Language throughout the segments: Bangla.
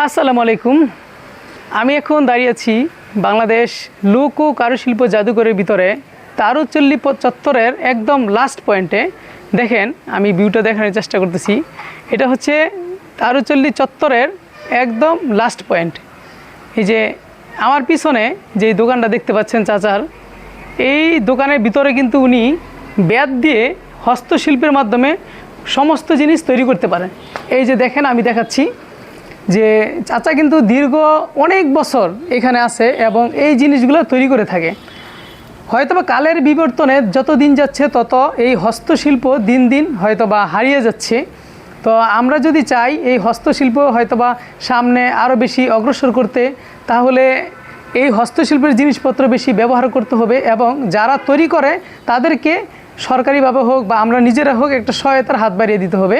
আসসালামু আলাইকুম। আমি এখন দাঁড়িয়ে আছি বাংলাদেশ লোক ও কারুশিল্প জাদুঘরের ভিতরে তারুচল্লী চত্বরের একদম লাস্ট পয়েন্টে। দেখেন, আমি ভিউটা দেখানোর চেষ্টা করতেছি। এটা হচ্ছে তারুচল্লী চত্বরের একদম লাস্ট পয়েন্ট। এই যে আমার পিছনে যে দোকানটা দেখতে পাচ্ছেন চাচার, এই দোকানের ভিতরে কিন্তু উনি বেত দিয়ে হস্তশিল্পের মাধ্যমে সমস্ত জিনিস তৈরি করতে পারেন। এই যে দেখেন, আমি দেখাচ্ছি যে চাচা কিন্তু দীর্ঘ অনেক বছর এখানে আছে এবং এই জিনিসগুলো তৈরি করে থাকে। হয়তোবা কালের বিবর্তনে যত দিন যাচ্ছে তত এই হস্তশিল্প দিন দিন হয়তোবা হারিয়ে যাচ্ছে। তো আমরা যদি চাই এই হস্তশিল্প হয়তোবা সামনে আরও বেশি অগ্রসর করতে, তাহলে এই হস্তশিল্পের জিনিসপত্র বেশি ব্যবহার করতে হবে এবং যারা তৈরি করে তাদেরকে সরকারিভাবে হোক বা আমরা নিজেরা হোক একটা সহায়তার হাত বাড়িয়ে দিতে হবে।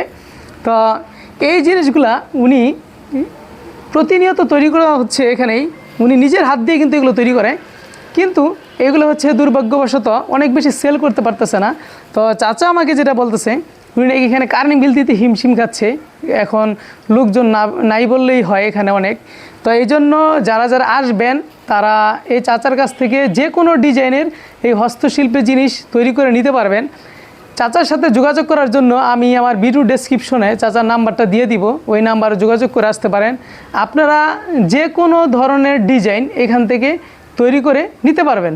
তো এই জিনিসগুলা উনি প্রতিনিয়ত তৈরি করা হচ্ছে এখানেই। উনি নিজের হাত দিয়ে কিন্তু এগুলো তৈরি করে, কিন্তু এগুলো হচ্ছে দুর্ভাগ্যবশত অনেক বেশি সেল করতে পারতেছে না। তো চাচা আমাকে যেটা বলতেছে, উনি এখানে কারেন্ট বিল দিতে হিমশিম খাচ্ছে। এখন লোকজন নাই বললেই হয় এখানে অনেক। তো এই জন্য যারা যারা আসবেন তারা এই চাচার কাছ থেকে যে কোনো ডিজাইনের এই হস্তশিল্পের জিনিস তৈরি করে নিতে পারবেন। চাচার সাথে যোগাযোগ করার জন্য আমি আমার ভিডিও ডেসক্রিপশনে চাচার নাম্বারটা দিয়ে দিব, ওই নাম্বারে যোগাযোগ করে আসতে পারেন। আপনারা যে কোনো ধরনের ডিজাইন এখান থেকে তৈরি করে নিতে পারবেন।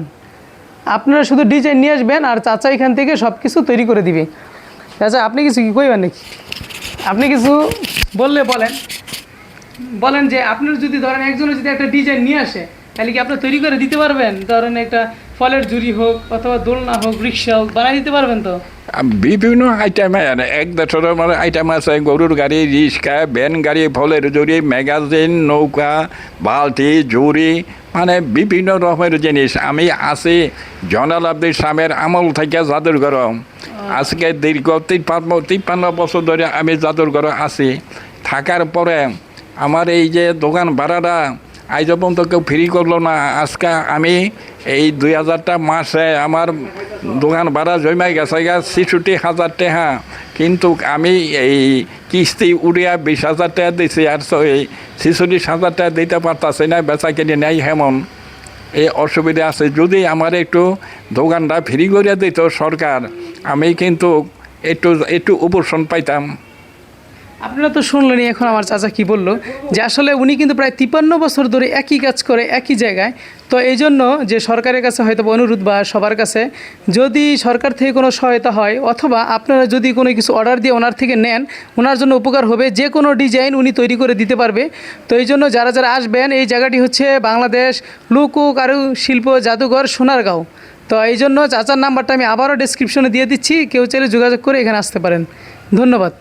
আপনারা শুধু ডিজাইন নিয়ে আসবেন আর চাচা এখান থেকে সব কিছু তৈরি করে দিবে। চাচা, আপনি কিছু কি কইবেন নাকি? আপনি কিছু বললে বলেন যে আপনার যদি ধরেন একজনের যদি একটা ডিজাইন নিয়ে আসে, তাহলে কি আপনার তৈরি করে দিতে পারবেন? ধরেন একটা ফলের ঝুড়ি হোক অথবা দোলনা হোক, রিক্সা হোক, বানাই দিতে পারবেন তো? বিভিন্ন আইটেম এক দেশের মানে আইটেম আছে, গরুর গাড়ি, রিক্সা, ভ্যান গাড়ি, ফলের ঝুড়ি, ম্যাগাজিন, নৌকা, বালতি, ঝুড়ি, মানে বিভিন্ন রকমের জিনিস। আমি আছি জয়নাল আব্দিন সাহেবের আমল থেকে জাদুঘর। আজকে দীর্ঘ 53 বছর ধরে আমি জাদুঘর আছি। থাকার পরে আমার এই যে দোকান ভাড়াটা আজ পর্যন্ত কেউ ফ্রি করলো না। আজকে আমি এই 2000টা মাসে আমার দোকান ভাড়া জমাই গেছে 66,000 টাকা, কিন্তু আমি এই কিস্তি উড়িয়া 20,000 টাকা দিছি, আর এই 46,000 টাকা দিতে পারতাছি না, বেচা কিনে নেই হেমন। এই অসুবিধা আছে। যদি আমার একটু দোকানটা ফ্রি করে দিত সরকার, আমি কিন্তু একটু উপশম পাইতাম। আপনারা তো শুনলেনই এখন আমার চাচা কি বললো, যে আসলে উনি কিন্তু প্রায় 53 বছর ধরে একই কাজ করে একই জায়গায়। তো এই জন্য যে সরকারের কাছে হয়তো অনুরোধ বা সবার কাছে যদি সরকার থেকে কোনো সহায়তা হয়, অথবা আপনারা যদি কোনো কিছু অর্ডার দিয়ে ওনার থেকে নেন, ওনার জন্য উপকার হবে। যে কোনো ডিজাইন উনি তৈরি করে দিতে পারবে। তো এই জন্য যারা যারা আসবেন, এই জায়গাটি হচ্ছে বাংলাদেশ লোক ও কারুশিল্প জাদুঘর, সোনারগাঁও। তো এই জন্য চাচার নাম্বারটা আমি আবারও ডেসক্রিপশনে দিয়ে দিচ্ছি, কেউ চাইলে যোগাযোগ করে এখানে আসতে পারেন। ধন্যবাদ।